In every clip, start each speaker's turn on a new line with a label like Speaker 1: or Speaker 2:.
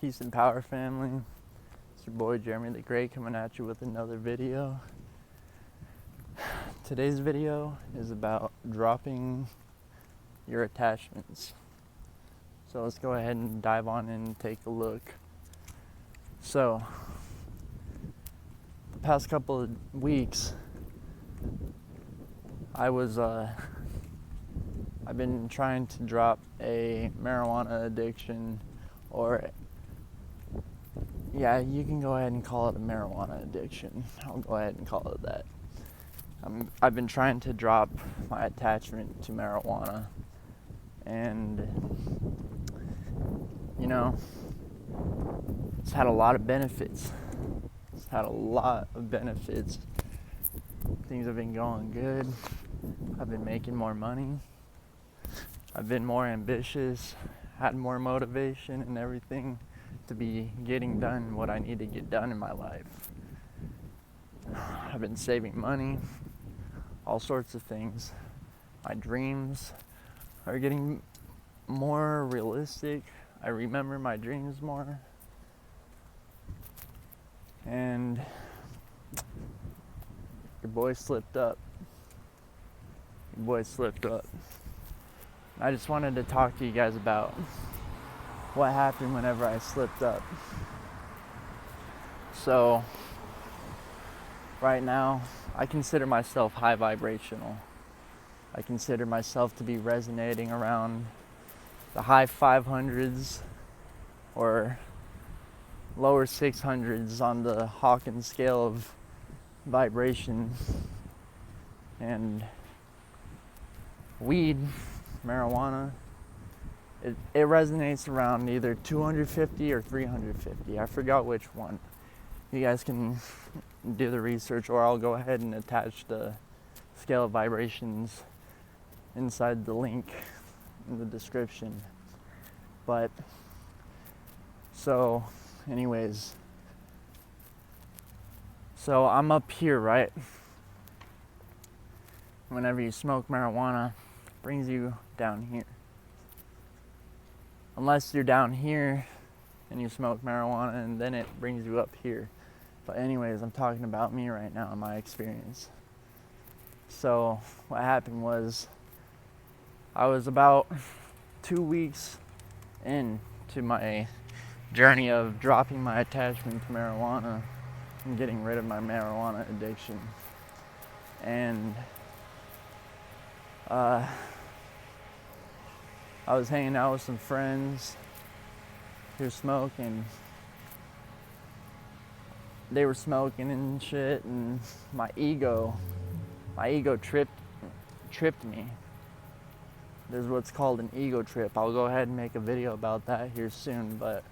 Speaker 1: Peace and power, family. It's your boy Jeremy the Great coming at you with another video. Today's video is about dropping your attachments. So let's go ahead and dive on in and take a look. So, the past couple of weeks, I've been trying to drop a marijuana addiction, or yeah, you can go ahead and call it a marijuana addiction. I'll go ahead and call it that. I've been trying to drop my attachment to marijuana, and you know, it's had a lot of benefits. Things have been going good. I've been making more money. I've been more ambitious, had more motivation and everything to be getting done what I need to get done in my life. I've been saving money, all sorts of things. My dreams are getting more realistic. I remember my dreams more. And your boy slipped up. I just wanted to talk to you guys about what happened whenever I slipped up. So, right now, I consider myself high vibrational. I consider myself to be resonating around the high 500s or lower 600s on the Hawkins scale of vibration. And weed, marijuana, it resonates around either 250 or 350. I forgot which one. You guys can do the research, or I'll go ahead and attach the scale of vibrations inside the link in the description. But so anyways, so I'm up here, right? Whenever you smoke marijuana, it brings you down here. Unless you're down here and you smoke marijuana, and then it brings you up here. But anyways, I'm talking about me right now and my experience. So what happened was, I was about 2 weeks into my journey of dropping my attachment to marijuana and getting rid of my marijuana addiction. And I was hanging out with some friends who smoke, and they were smoking and shit, and my ego tripped me. There's what's called an ego trip. I'll go ahead and make a video about that here soon. But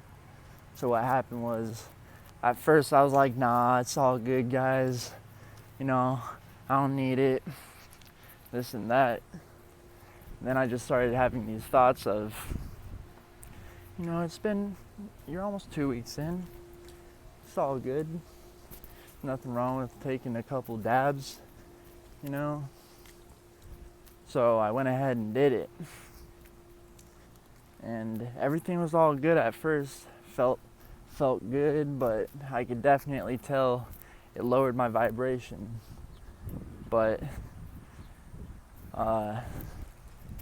Speaker 1: so what happened was, at first I was like, nah, it's all good, guys. You know, I don't need it. This and that. And then I just started having these thoughts of, you know, you're almost 2 weeks in. It's all good. Nothing wrong with taking a couple dabs, you know. So I went ahead and did it. And everything was all good at first. Felt good, but I could definitely tell it lowered my vibration. But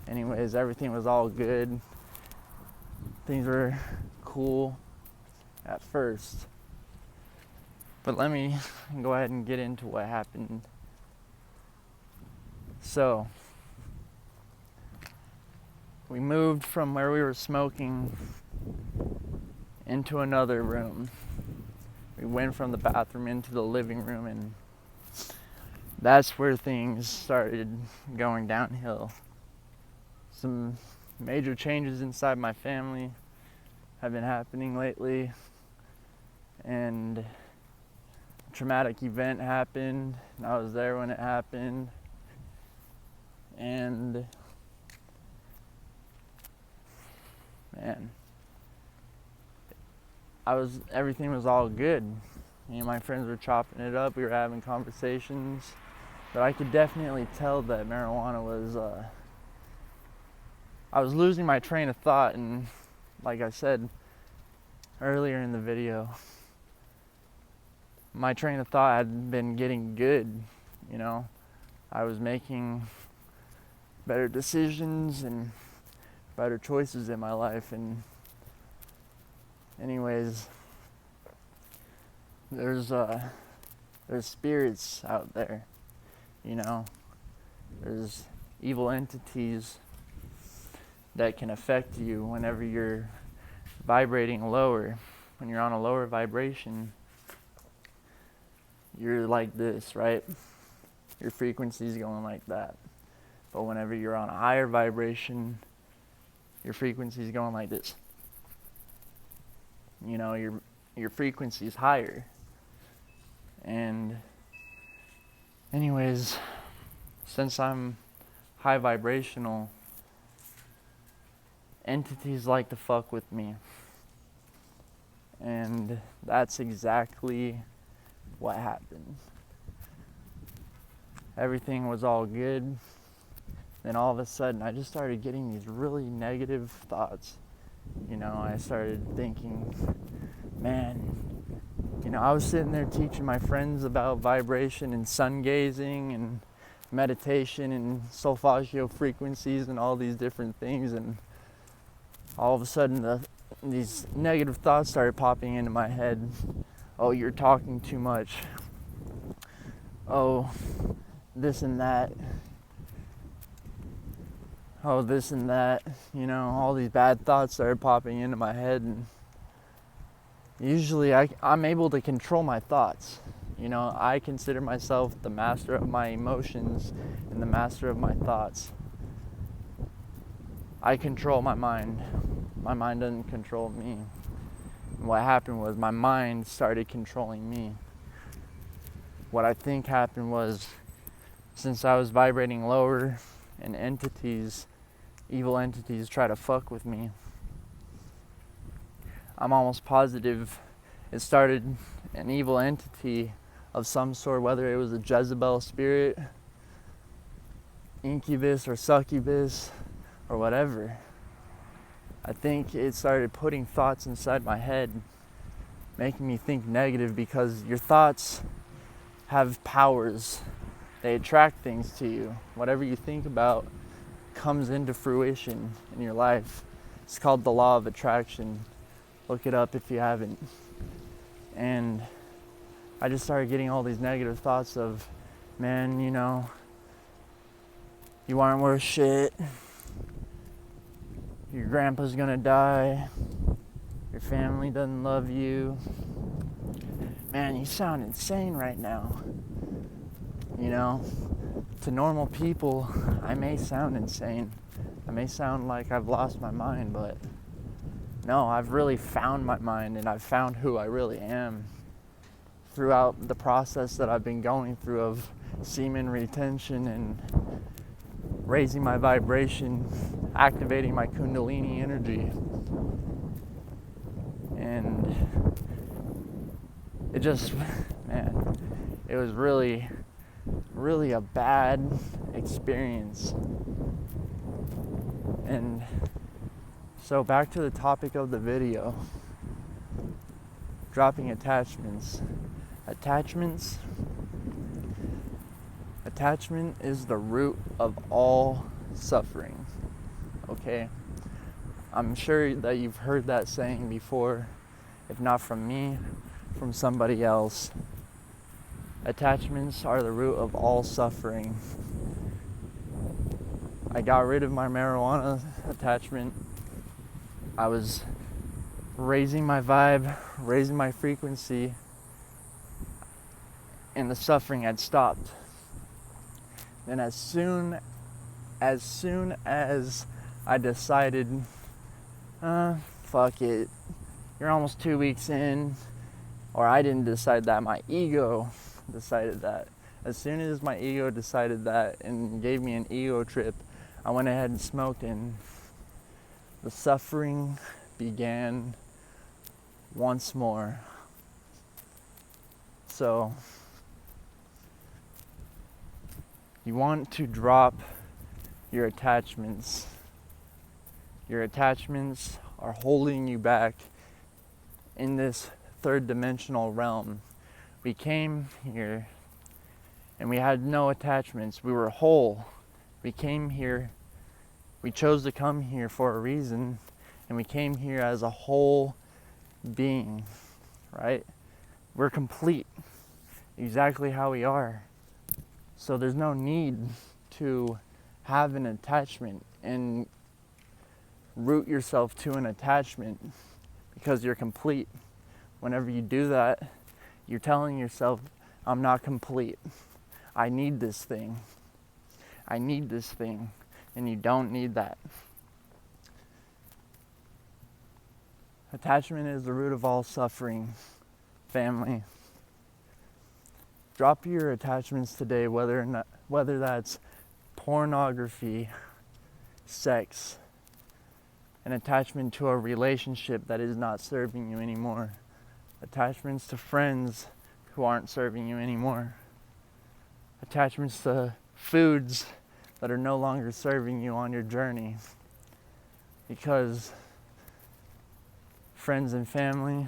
Speaker 1: anyways, everything was all good. Things were cool at first. But let me go ahead and get into what happened. So, we moved from where we were smoking into another room. We went from the bathroom into the living room, and that's where things started going downhill. Some major changes inside my family have been happening lately, and a traumatic event happened, and I was there when it happened, and man, everything was all good. Me and my friends were chopping it up, we were having conversations, but I could definitely tell that marijuana was, I was losing my train of thought, and like I said, earlier in the video, my train of thought had been getting good, you know. I was making better decisions and better choices in my life. And anyways, there's spirits out there, you know. There's evil entities that can affect you whenever you're vibrating lower. When you're on a lower vibration, you're like this, right? Your frequency's going like that. But whenever you're on a higher vibration, your frequency's going like this. You know, your frequency's higher. And anyways, since I'm high vibrational, entities like to fuck with me. And that's exactly what happened. Everything was all good. Then all of a sudden, I just started getting these really negative thoughts. You know, I started thinking, man, you know, I was sitting there teaching my friends about vibration and sun gazing and meditation and solfeggio frequencies and all these different things, and all of a sudden these negative thoughts started popping into my head. Oh, you're talking too much. Oh, this and that. Oh, this and that. You know, all these bad thoughts started popping into my head, and usually I'm able to control my thoughts. You know, I consider myself the master of my emotions and the master of my thoughts. I control my mind. My mind doesn't control me. And what happened was my mind started controlling me. What I think happened was, since I was vibrating lower and evil entities try to fuck with me, I'm almost positive it started an evil entity of some sort, whether it was a Jezebel spirit, incubus or succubus, or whatever. I think it started putting thoughts inside my head, making me think negative, because your thoughts have powers. They attract things to you. Whatever you think about comes into fruition in your life. It's called the law of attraction. Look it up if you haven't. And I just started getting all these negative thoughts of, man, you know, you aren't worth shit. Your grandpa's gonna die. Your family doesn't love you. Man, you sound insane right now. You know, to normal people, I may sound insane. I may sound like I've lost my mind, but no, I've really found my mind, and I've found who I really am throughout the process that I've been going through of semen retention and raising my vibration, activating my kundalini energy. And it just, man, it was really, really a bad experience. And so back to the topic of the video, dropping attachments. Attachment is the root of all suffering, okay? I'm sure that you've heard that saying before, if not from me, from somebody else. Attachments are the root of all suffering. I got rid of my marijuana attachment. I was raising my vibe, raising my frequency, and the suffering had stopped. Then as soon as I decided, fuck it, you're almost 2 weeks in, or I didn't decide that, my ego decided that. As soon as my ego decided that and gave me an ego trip, I went ahead and smoked, and the suffering began once more. So, you want to drop your attachments. Your attachments are holding you back in this third dimensional realm. We came here and we had no attachments. We were whole. We came here, we chose to come here for a reason, and we came here as a whole being, right? We're complete, exactly how we are. So there's no need to have an attachment and root yourself to an attachment because you're complete. Whenever you do that, you're telling yourself, I'm not complete. I need this thing. I need this thing. And you don't need that. Attachment is the root of all suffering, family. Drop your attachments today, whether that's pornography, sex, an attachment to a relationship that is not serving you anymore, attachments to friends who aren't serving you anymore, attachments to foods that are no longer serving you on your journey. Because friends and family,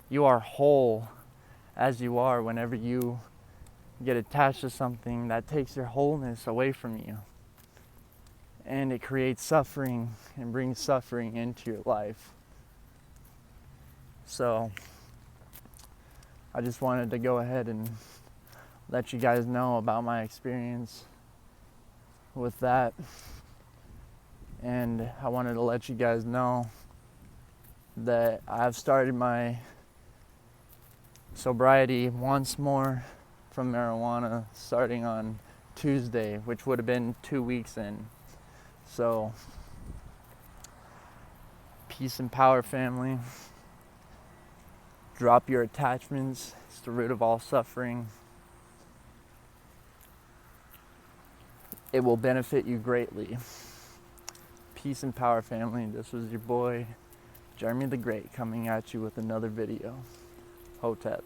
Speaker 1: you are whole as you are. Whenever you get attached to something, that takes your wholeness away from you. And it creates suffering and brings suffering into your life. So I just wanted to go ahead and let you guys know about my experience with that. And I wanted to let you guys know that I've started my sobriety once more from marijuana starting on Tuesday, which would have been 2 weeks in. So, peace and power, family. Drop your attachments. It's the root of all suffering. It will benefit you greatly. Peace and power, family. This was your boy, Jeremy the Great, coming at you with another video. Hotep.